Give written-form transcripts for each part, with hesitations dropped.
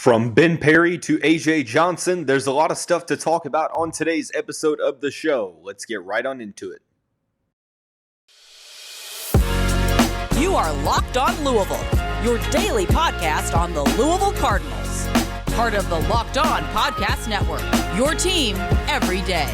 From Ben Perry to AJ Johnson, there's a lot of stuff to talk about on today's episode of the show. Let's get right on into it. You are Locked On Louisville, your daily podcast on the Louisville Cardinals. Part of the Locked On Podcast Network, your team every day.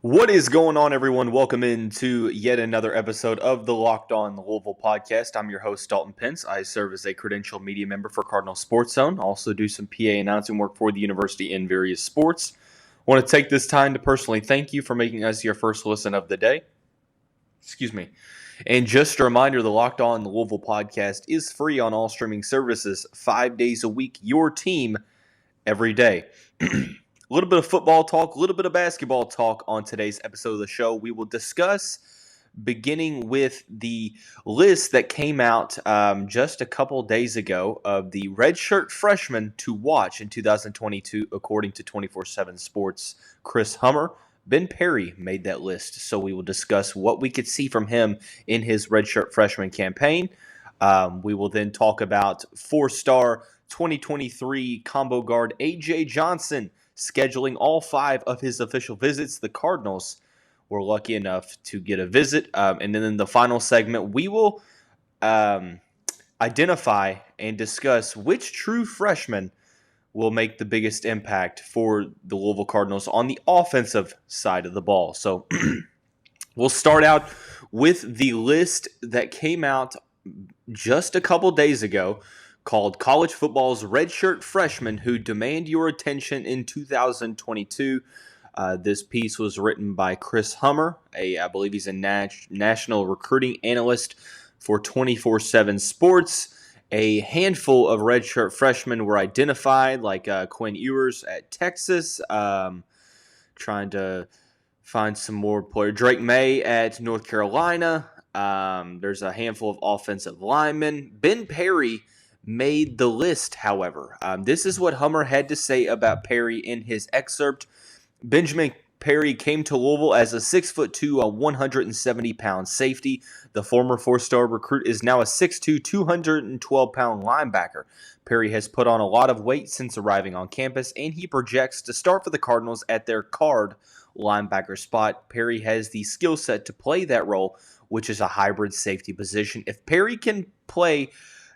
What is going on, everyone? Welcome into yet another episode of the Locked On Louisville podcast. I'm your host, Dalton Pence. I serve as a credentialed media member for Cardinals Sports Zone. I also do some PA announcing work for the university in various sports. I want to take this time to personally thank you for making us your first listen of the day. And just a reminder, the Locked On Louisville podcast is free on all streaming services 5 days a week, your team every day. A little bit of football talk, a little bit of basketball talk on today's episode of the show. We will discuss beginning with the list that came out just a couple days ago of the redshirt-freshman to watch in 2022, according to 24/7 Sports' Chris Hummer. Ben Perry made that list, so we will discuss what we could see from him in his redshirt-freshman campaign. We will then talk about four-star 2023 combo guard AJ Johnson, scheduling all 5 of his official visits. The Cardinals were lucky enough to get a visit. And then in the final segment, we will identify and discuss which true freshman will make the biggest impact for the Louisville Cardinals on the offensive side of the ball. So we'll start out with the list that came out just a couple days ago, called College Football's Redshirt Freshmen Who Demand Your Attention in 2022. This piece was written by Chris Hummer, I believe he's a national recruiting analyst for 24/7 Sports. A handful of redshirt freshmen were identified, like Quinn Ewers at Texas, trying to find some more players. Drake May at North Carolina. There's a handful of offensive linemen. Ben Perry made the list, however. This is what Hummer had to say about Perry in his excerpt. Benjamin Perry came to Louisville as a 6'2", 170-pound safety. The former 4-star recruit is now a 6'2", 212-pound linebacker. Perry has put on a lot of weight since arriving on campus, and he projects to start for the Cardinals at their guard linebacker spot. Perry has the skill set to play that role, which is a hybrid safety position. If Perry can play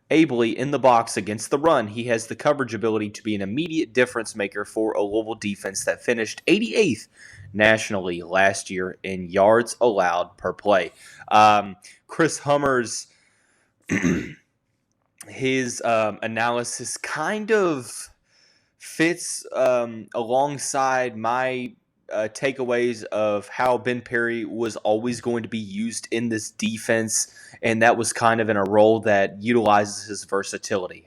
ably in the box against the run, he has the coverage ability to be an immediate difference maker for a Louisville defense that finished 88th nationally last year in yards allowed per play. Chris Hummer's his analysis kind of fits alongside my takeaways of how Ben Perry was always going to be used in this defense, and that was kind of in a role that utilizes his versatility.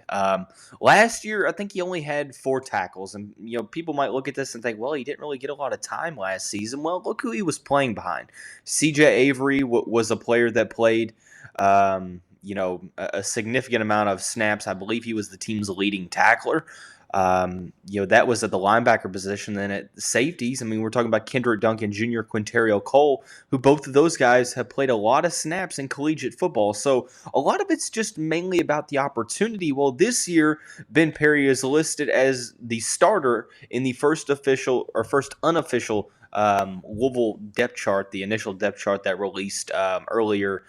Last year, I think he only had 4 tackles, and people might look at this and think, well, he didn't really get a lot of time last season. Well, look who he was playing behind. CJ Avery was a player that played a significant amount of snaps. I believe he was the team's leading tackler. That was at the linebacker position. Then at the safeties, we're talking about Kendrick Duncan Jr., Quinterio Cole, who both of those guys have played a lot of snaps in collegiate football. So a lot of it's just mainly about the opportunity. Well, this year, Ben Perry is listed as the starter in the first unofficial Louisville depth chart, the initial depth chart that released earlier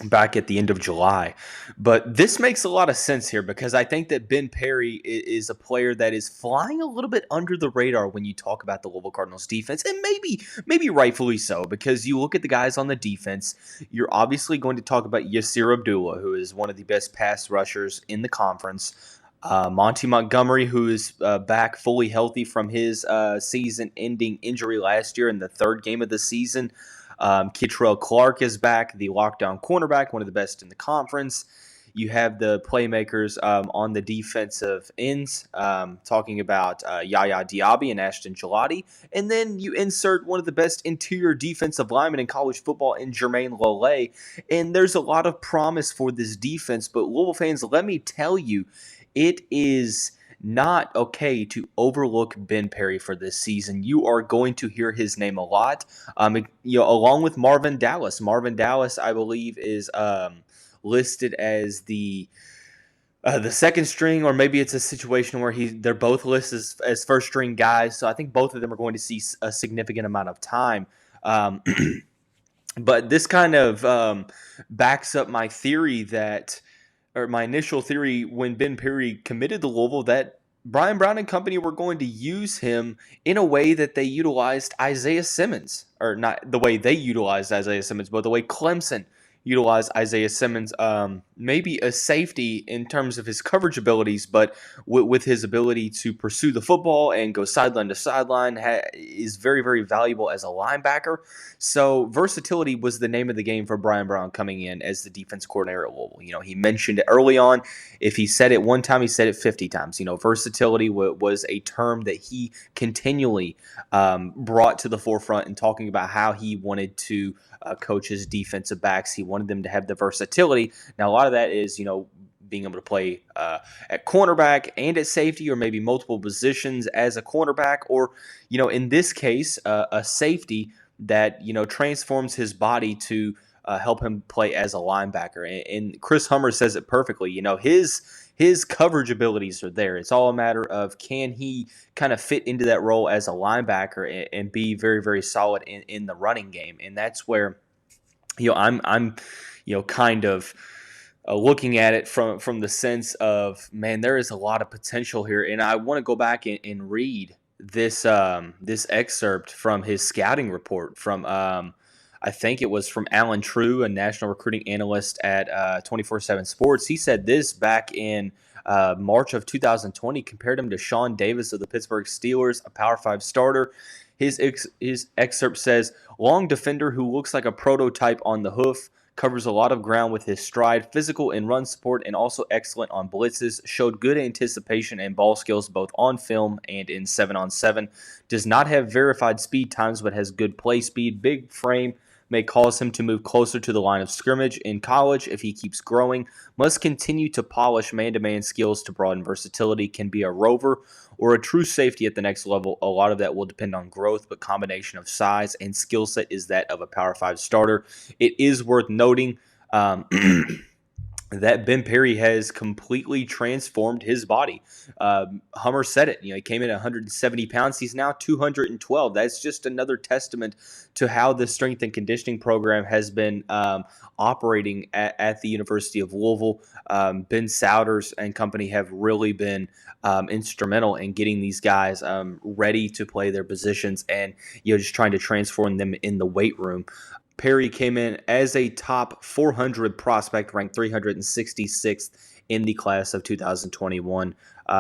back at the end of July. But this makes a lot of sense here because I think that Ben Perry is a player that is flying a little bit under the radar when you talk about the Louisville Cardinals defense, and maybe rightfully so, because you look at the guys on the defense, you're obviously going to talk about Yasir Abdullah, who is one of the best pass rushers in the conference. Monty Montgomery, who is back fully healthy from his season-ending injury last year in the 3rd game of the season. Kitrell Clark is back, the lockdown cornerback, one of the best in the conference. You have the playmakers on the defensive ends, talking about Yaya Diaby and Ashton Gelati. And then you insert one of the best interior defensive linemen in college football in Jermaine Lole. And there's a lot of promise for this defense. But Louisville fans, let me tell you, it is not okay to overlook Ben Perry for this season. You are going to hear his name a lot, along with Marvin Dallas. Marvin Dallas, I believe, is listed as the second string, or maybe it's a situation where they're both listed as first string guys. So I think both of them are going to see a significant amount of time. But this kind of backs up my theory or my initial theory when Ben Perry committed to Louisville, that Brian Brown and company were going to use him in a way that they utilized Isaiah Simmons, or not the way they utilized Isaiah Simmons, but the way Clemson utilized Isaiah Simmons. Maybe a safety in terms of his coverage abilities, but with his ability to pursue the football and go sideline to sideline is very, very valuable as a linebacker. So versatility was the name of the game for Brian Brown coming in as the defense coordinator at Louisville. He mentioned it early on. If he said it one time, he said it 50 times. Versatility was a term that he continually brought to the forefront in talking about how he wanted to coach his defensive backs. He wanted them to have the versatility. Now, a lot of that is, being able to play at cornerback and at safety, or maybe multiple positions as a cornerback, or, in this case, a safety that, transforms his body to help him play as a linebacker. And Chris Hummer says it perfectly. His coverage abilities are there. It's all a matter of, can he kind of fit into that role as a linebacker and be very, very solid in the running game. And that's where, I'm kind of looking at it from the sense of, man, there is a lot of potential here. And I want to go back and read this excerpt from his scouting report from I think it was from Alan True, a national recruiting analyst at 24/7 Sports. He said this back in March of 2020, compared him to Sean Davis of the Pittsburgh Steelers, a Power 5 starter. His excerpt says, long defender who looks like a prototype on the hoof, covers a lot of ground with his stride, physical in run support, and also excellent on blitzes, showed good anticipation and ball skills both on film and in 7-on-7, does not have verified speed times but has good play speed, big frame, may cause him to move closer to the line of scrimmage in college if he keeps growing, must continue to polish man-to-man skills to broaden versatility, can be a rover or a true safety at the next level. A lot of that will depend on growth, but combination of size and skill set is that of a Power 5 starter. It is worth noting that Ben Perry has completely transformed his body. Hummer said it. He came in at 170 pounds. He's now 212. That's just another testament to how the strength and conditioning program has been operating at the University of Louisville. Ben Souders and company have really been instrumental in getting these guys ready to play their positions and just trying to transform them in the weight room. Perry came in as a top 400 prospect, ranked 366th in the class of 2021,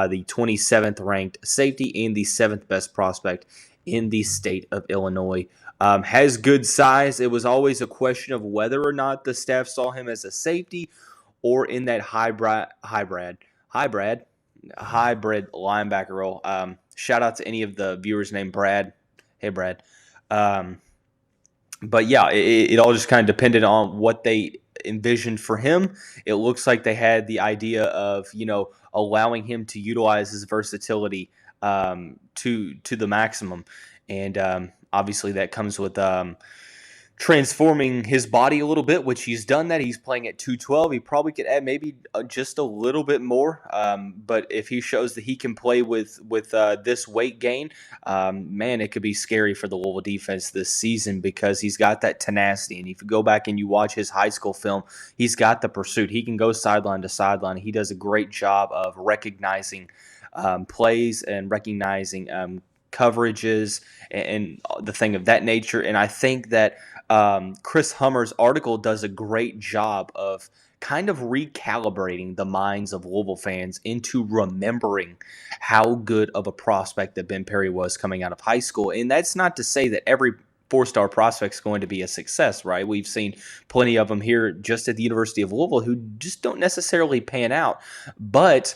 the 27th ranked safety and the 7th best prospect in the state of Illinois. Has good size. It was always a question of whether or not the staff saw him as a safety or in that hybrid linebacker role. Shout out to any of the viewers named Brad. Hey, Brad. But yeah, it all just kind of depended on what they envisioned for him. It looks like they had the idea of, allowing him to utilize his versatility to the maximum. And obviously that comes with transforming his body a little bit, which he's done that. He's playing at 212. He probably could add maybe just a little bit more. But if he shows that he can play with this weight gain, man, it could be scary for the Louisville defense this season because he's got that tenacity. And if you go back and you watch his high school film, he's got the pursuit. He can go sideline to sideline. He does a great job of recognizing plays and recognizing coverages and the thing of that nature. And I think that Chris Hummer's article does a great job of kind of recalibrating the minds of Louisville fans into remembering how good of a prospect that Ben Perry was coming out of high school. And that's not to say that every four-star prospect is going to be a success, right? We've seen plenty of them here just at the University of Louisville who just don't necessarily pan out. But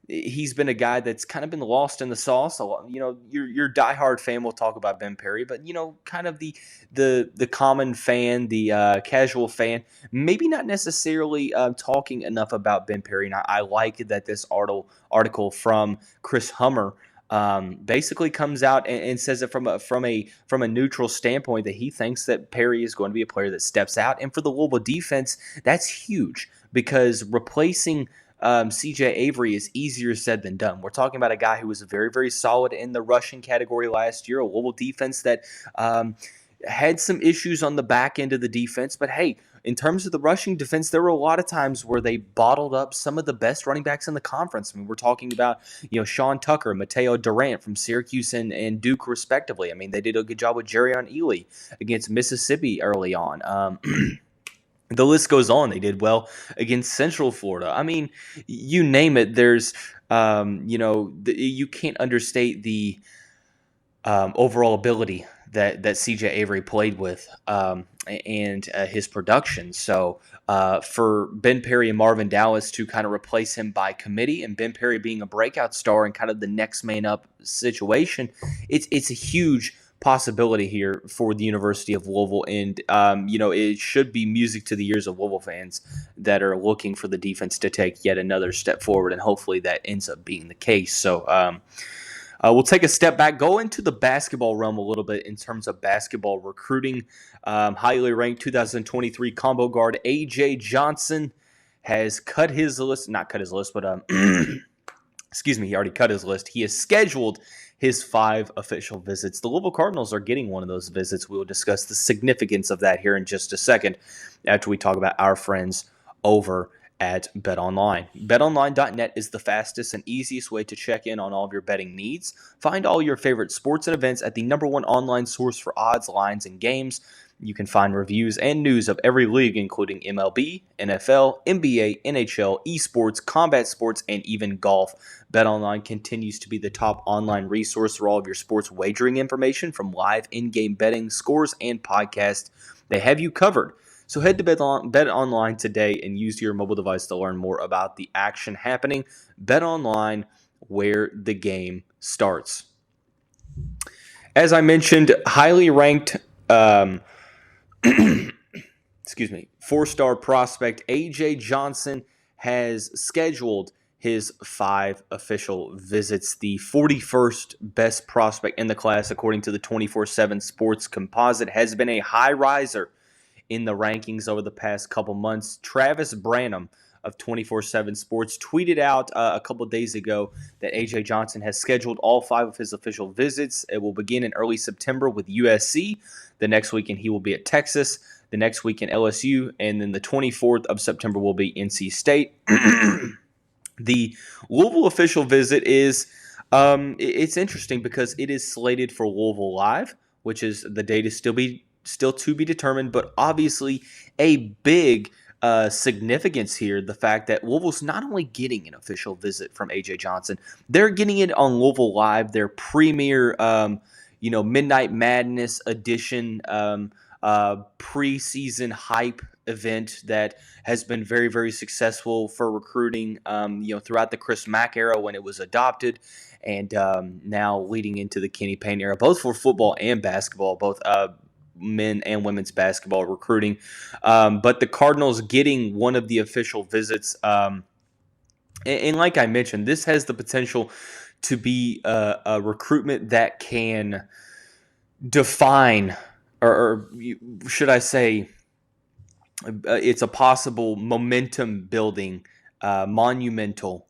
he's been a guy that's kind of been lost in the sauce. Your diehard fan will talk about Ben Perry, but kind of the common fan, the casual fan, maybe not necessarily talking enough about Ben Perry. And I like that this article from Chris Hummer basically comes out and says it from a neutral standpoint that he thinks that Perry is going to be a player that steps out. And for the Louisville defense, that's huge because replacing CJ Avery is easier said than done. We're talking about a guy who was very, very solid in the rushing category last year, a Louisville defense that had some issues on the back end of the defense. But hey, in terms of the rushing defense, there were a lot of times where they bottled up some of the best running backs in the conference. I mean, we're talking about, Sean Tucker, Mateo Durant from Syracuse and Duke, respectively. I mean, they did a good job with Jerrion Ely against Mississippi early on. The list goes on. They did well against Central Florida. I mean, you name it. There's, you can't understate the overall ability that CJ Avery played with and his production. So for Ben Perry and Marvin Dallas to kind of replace him by committee, and Ben Perry being a breakout star and kind of the next man up situation, it's a huge possibility here for the University of Louisville. And, it should be music to the ears of Louisville fans that are looking for the defense to take yet another step forward. And hopefully that ends up being the case. So, we'll take a step back, go into the basketball realm a little bit in terms of basketball recruiting. Highly ranked 2023 combo guard A.J. Johnson has cut his list, not cut his list, but excuse me, he already cut his list. He has scheduled his 5 official visits. The Louisville Cardinals are getting one of those visits. We will discuss the significance of that here in just a second after we talk about our friends over at BetOnline. BetOnline.net is the fastest and easiest way to check in on all of your betting needs. Find all your favorite sports and events at the #1 online source for odds, lines, and games. You can find reviews and news of every league, including MLB, NFL, NBA, NHL, esports, combat sports, and even golf. BetOnline continues to be the top online resource for all of your sports wagering information, from live in-game betting, scores, and podcasts. They have you covered. So head to BetOnline today and use your mobile device to learn more about the action happening. BetOnline, where the game starts. As I mentioned, highly ranked, excuse me, 4-star prospect A.J. Johnson has scheduled his 5 official visits. The 41st best prospect in the class, according to the 24/7 Sports Composite, has been a high riser in the rankings over the past couple months. Travis Branham of 24/7 Sports tweeted out a couple days ago that A.J. Johnson has scheduled all 5 of his official visits. It will begin in early September with USC. The next weekend he will be at Texas. The next weekend LSU. And then the 24th of September will be NC State. The Louisville official visit is it's interesting because it is slated for Louisville Live, which is the date is still to be determined, but obviously a big significance here, the fact that Louisville's not only getting an official visit from A.J. Johnson, they're getting it on Louisville Live, their premier Midnight Madness edition preseason hype event that has been very, very successful for recruiting throughout the Chris Mack era when it was adopted, and now leading into the Kenny Payne era, both for football and basketball, both men and women's basketball recruiting. But the Cardinals getting one of the official visits. And like I mentioned, this has the potential to be a recruitment that can define, or should I say, it's a possible momentum building, monumental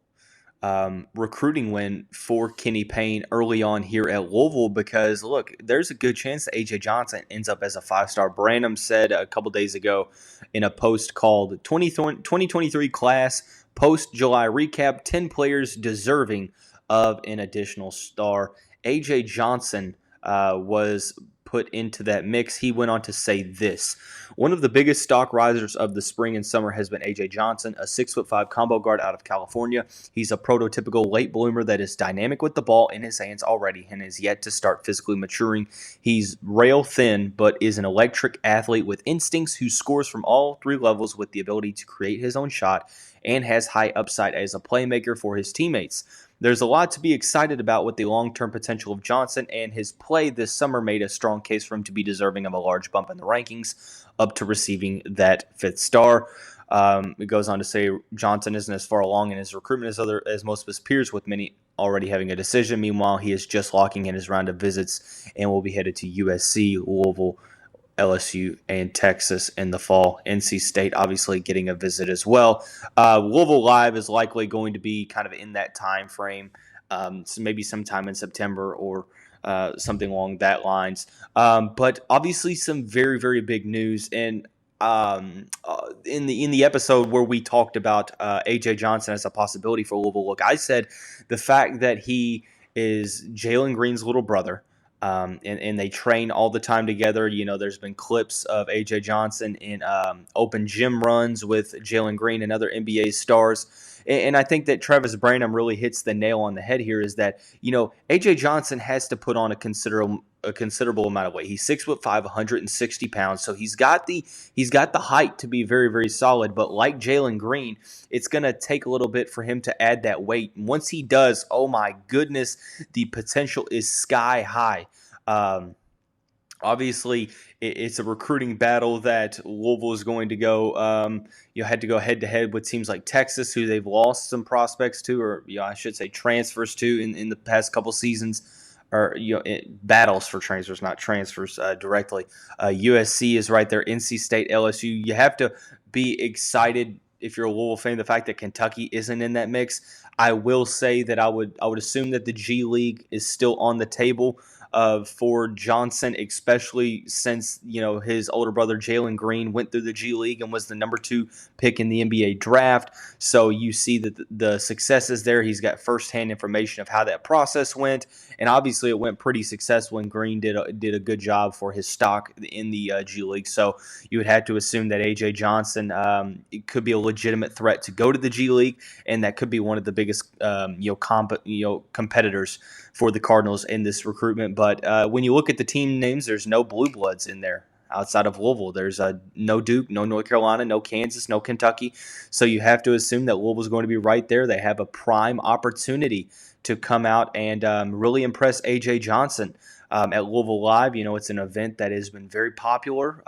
recruiting win for Kenny Payne early on here at Louisville, because look, there's a good chance that A.J. Johnson ends up as a 5-star. Branham said a couple days ago in a post called 2023 Class Post-July Recap, 10 players deserving of an additional star. A.J. Johnson was put into that mix. He went on to say this: one of the biggest stock risers of the spring and summer has been A.J. Johnson, a 6'5" combo guard out of California. He's a prototypical late bloomer that is dynamic with the ball in his hands already and is yet to start physically maturing. He's rail thin, but is an electric athlete with instincts who scores from all 3 levels with the ability to create his own shot and has high upside as a playmaker for his teammates. There's a lot to be excited about with the long-term potential of Johnson, and his play this summer made a strong case for him to be deserving of a large bump in the rankings, up to receiving that 5th star. It goes on to say Johnson isn't as far along in his recruitment as most of his peers, with many already having a decision. Meanwhile, he is just locking in his round of visits and will be headed to USC, Louisville, LSU, and Texas in the fall. NC State obviously getting a visit as well. Louisville Live is likely going to be kind of in that time frame, so maybe sometime in September or something along that lines. But obviously some very, very big news. And in the episode where we talked about A.J. Johnson as a possibility for Louisville, look, I said the fact that he is Jalen Green's little brother, and they train all the time together. You know, there's been clips of A.J. Johnson in open gym runs with Jalen Green and other NBA stars. And I think that Travis Branham really hits the nail on the head here, is that, you know, A.J. Johnson has to put on a considerable amount of weight. He's 6'5", 160 pounds, so he's got the height to be very, very solid. But like Jalen Green, it's going to take a little bit for him to add that weight. And once he does, oh my goodness, the potential is sky high. Obviously, it's a recruiting battle that Louisville is going to go. Had to go head to head with teams like Texas, who they've lost some prospects to, or I should say transfers to in the past couple seasons, or battles for transfers, not transfers directly. USC is right there. NC State, LSU. You have to be excited if you're a Louisville fan. The fact that Kentucky isn't in that mix. I will say that I would assume that the G League is still on the table for Johnson, especially since his older brother Jalen Green went through the G League and was the number 2 pick in the NBA draft. So you see that the successes there. He's got firsthand information of how that process went, and obviously it went pretty successful. And Green did a good job for his stock in the G League. So you would have to assume that A.J. Johnson it could be a legitimate threat to go to the G League, and that could be one of the biggest competitors for the Cardinals in this recruitment. But when you look at the team names, there's no blue bloods in there outside of Louisville. There's no Duke, no North Carolina, no Kansas, no Kentucky. So you have to assume that Louisville's going to be right there. They have a prime opportunity to come out and really impress A.J. Johnson. At Louisville Live, it's an event that has been very popular,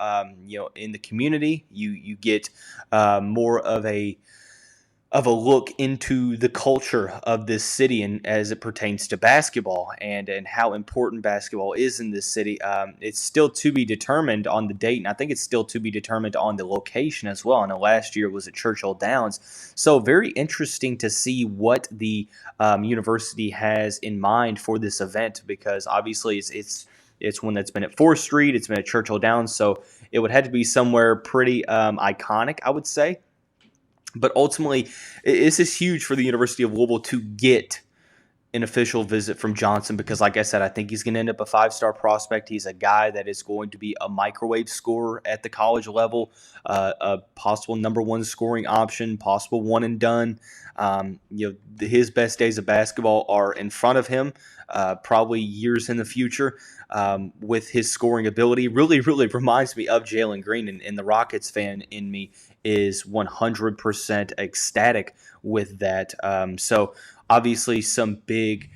in the community. You get more of a look into the culture of this city, and as it pertains to basketball and how important basketball is in this city. It's still to be determined on the date, and I think it's still to be determined on the location as well. I know last year it was at Churchill Downs. So very interesting to see what the university has in mind for this event, because obviously it's one that's been at 4th Street, it's been at Churchill Downs, so it would have to be somewhere pretty iconic, I would say. But ultimately, this is huge for the University of Louisville to get an official visit from Johnson, because, like I said, I think he's going to end up a 5-star prospect. He's a guy that is going to be a microwave scorer at the college level, a possible number 1 scoring option, possible one and done. His best days of basketball are in front of him, probably years in the future. With his scoring ability, really, really reminds me of Jalen Green, and the Rockets fan in me is 100% ecstatic with that. So obviously some big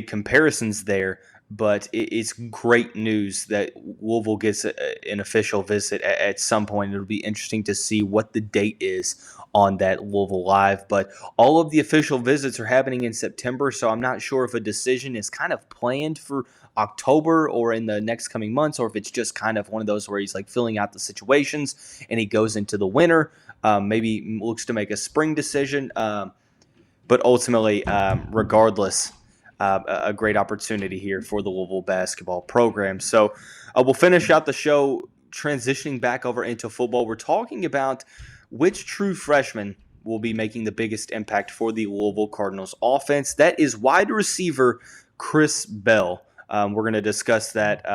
comparisons there, but it's great news that Louisville gets an official visit at some point. It'll be interesting to see what the date is on that Louisville Live, but all of the official visits are happening in September, so I'm not sure if a decision is kind of planned for October or in the next coming months, or if it's just kind of one of those where he's like filling out the situations and he goes into the winter, maybe looks to make a spring decision, but ultimately, regardless, a great opportunity here for the Louisville basketball program. So we'll finish out the show transitioning back over into football. We're talking about which true freshman will be making the biggest impact for the Louisville Cardinals offense. That is wide receiver Chris Bell. We're going to discuss that,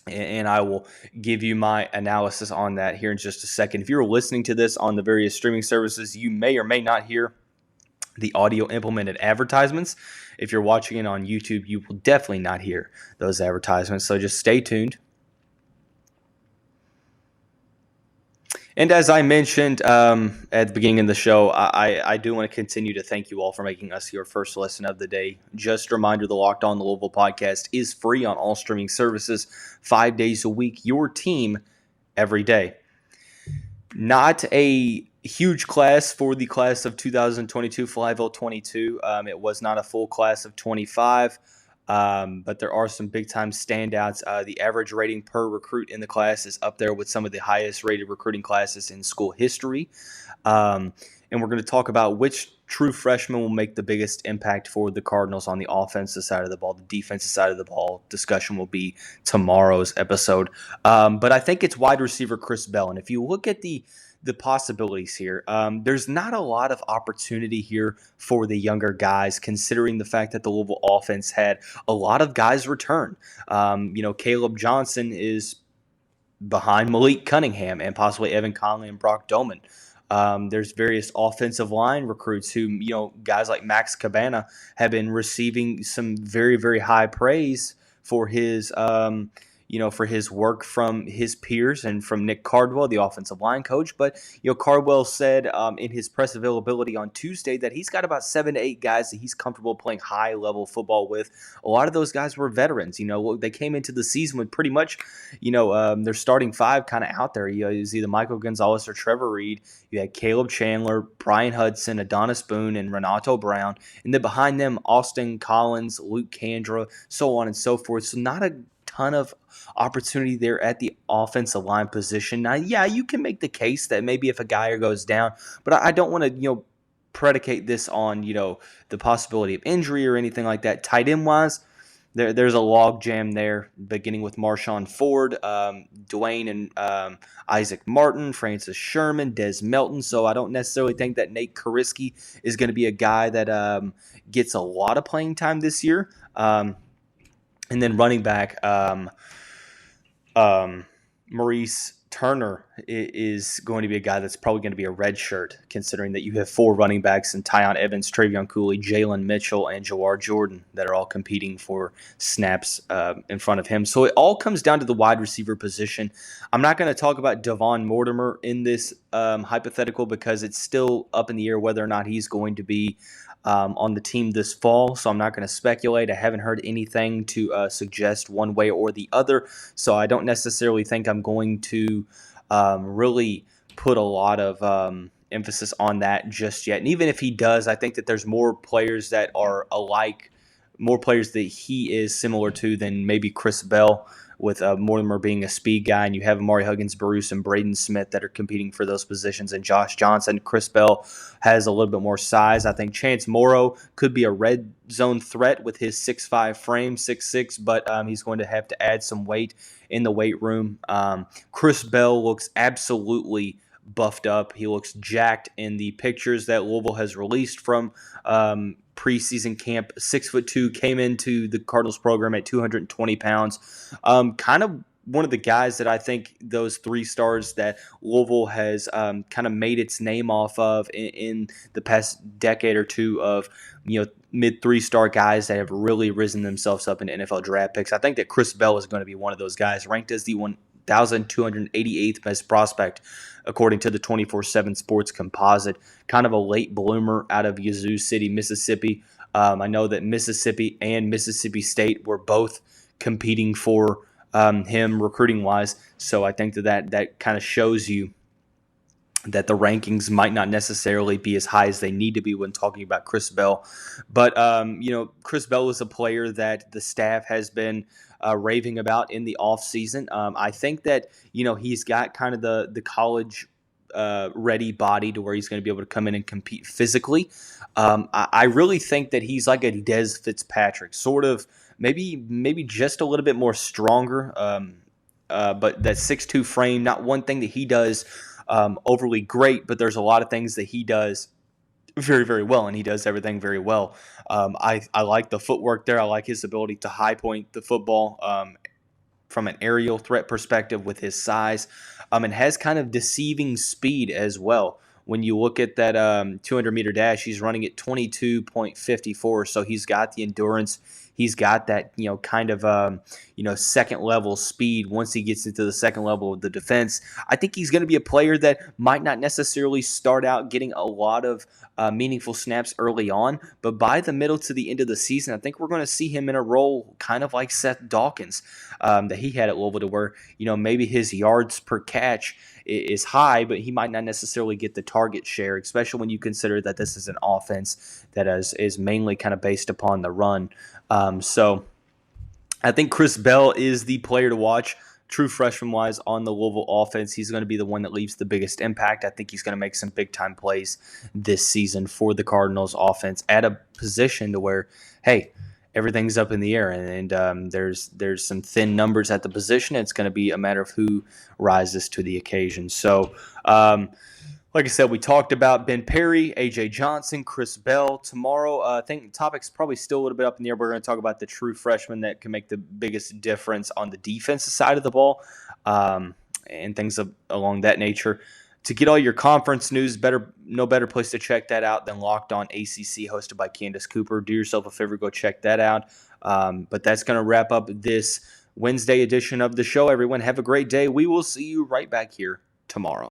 and I will give you my analysis on that here in just a second. If you're listening to this on the various streaming services, you may or may not hear the audio implemented advertisements. If you're watching it on YouTube, you will definitely not hear those advertisements, so just stay tuned. And as I mentioned at the beginning of the show, I do want to continue to thank you all for making us your first listen of the day. Just a reminder, the Locked On Louisville podcast is free on all streaming services 5 days a week, your team every day. Not a huge class for the class of 2022, Flyville 22. It was not a full class of 25, but there are some big-time standouts. The average rating per recruit in the class is up there with some of the highest-rated recruiting classes in school history. And we're going to talk about which true freshman will make the biggest impact for the Cardinals on the offensive side of the ball. The defensive side of the ball discussion will be tomorrow's episode. But I think it's wide receiver Chris Bell. And if you look at the possibilities here, there's not a lot of opportunity here for the younger guys, considering the fact that the Louisville offense had a lot of guys return. Caleb Johnson is behind Malik Cunningham and possibly Evan Conley and Brock Doman. There's various offensive line recruits who, guys like Max Cabana have been receiving some very, very high praise for his, for his work from his peers and from Nick Cardwell, the offensive line coach. But, Cardwell said in his press availability on Tuesday that he's got about 7 to 8 guys that he's comfortable playing high-level football with. A lot of those guys were veterans. They came into the season with pretty much, their starting 5 kind of out there. It was either Michael Gonzalez or Trevor Reed. You had Caleb Chandler, Brian Hudson, Adonis Boone, and Renato Brown. And then behind them, Austin Collins, Luke Kandra, so on and so forth. So not a ton of opportunity there at the offensive line position. Now, yeah, you can make the case that maybe if a guy goes down, but I don't want to, predicate this on, the possibility of injury or anything like that. Tight end wise, there's a log jam there, beginning with Marshawn Ford, Dwayne and Isaac Martin, Francis Sherman, Des Melton. So I don't necessarily think that Nate Kariski is going to be a guy that gets a lot of playing time this year. And then running back, Maurice Turner is going to be a guy that's probably going to be a red shirt, considering that you have 4 running backs in Tyon Evans, Travion Cooley, Jalen Mitchell, and Jawar Jordan that are all competing for snaps in front of him. So it all comes down to the wide receiver position. I'm not going to talk about Devon Mortimer in this hypothetical because it's still up in the air whether or not he's going to be on the team this fall, so I'm not going to speculate. I haven't heard anything to suggest one way or the other, so I don't necessarily think I'm going to really put a lot of emphasis on that just yet. And even if he does, I think that there's more players that are alike, more players that he is similar to than maybe Chris Bell, with Mortimer being a speed guy, and you have Amari Huggins, Bruce, and Braden Smith that are competing for those positions, and Josh Johnson. Chris Bell has a little bit more size. I think Chance Morrow could be a red zone threat with his 6'5 frame, 6'6", but he's going to have to add some weight in the weight room. Chris Bell looks absolutely buffed up. He looks jacked in the pictures that Louisville has released from preseason camp. 6'2", came into the Cardinals program at 220 pounds. Kind of one of the guys that I think those 3 stars that Louisville has kind of made its name off of in the past decade or two of, mid 3-star guys that have really risen themselves up in NFL draft picks. I think that Chris Bell is going to be one of those guys, ranked as the 1,288th best prospect according to the 24/7 Sports Composite. Kind of a late bloomer out of Yazoo City, Mississippi. I know that Mississippi and Mississippi State were both competing for him recruiting-wise, so I think that kind of shows you that the rankings might not necessarily be as high as they need to be when talking about Chris Bell. But, Chris Bell is a player that the staff has been raving about in the offseason. I think that, he's got kind of the college ready body to where he's going to be able to come in and compete physically. I really think that he's like a Dez Fitzpatrick, sort of maybe just a little bit more stronger, but that 6'2" frame, not one thing that he does overly great, but there's a lot of things that he does very, very well, and he does everything very well. I like the footwork there. I like his ability to high point the football from an aerial threat perspective with his size, and has kind of deceiving speed as well. When you look at that 200-meter dash, he's running at 22.54, so he's got the endurance. He's got that, kind of, second-level speed once he gets into the second level of the defense. I think he's going to be a player that might not necessarily start out getting a lot of meaningful snaps early on, but by the middle to the end of the season, I think we're going to see him in a role kind of like Seth Dawkins that he had at Louisville, to where, maybe his yards per catch is high, but he might not necessarily get the target share, especially when you consider that this is an offense that is mainly kind of based upon the run. So I think Chris Bell is the player to watch, true freshman-wise, on the Louisville offense. He's going to be the one that leaves the biggest impact. I think he's going to make some big-time plays this season for the Cardinals offense at a position to where, hey, everything's up in the air, and there's some thin numbers at the position. It's going to be a matter of who rises to the occasion. So, like I said, we talked about Ben Perry, A.J. Johnson, Chris Bell. Tomorrow, I think the topic's probably still a little bit up in the air. We're going to talk about the true freshmen that can make the biggest difference on the defensive side of the ball, and things along that nature. To get all your conference news, no better place to check that out than Locked On ACC, hosted by Candace Cooper. Do yourself a favor, go check that out. But that's going to wrap up this Wednesday edition of the show. Everyone, have a great day. We will see you right back here tomorrow.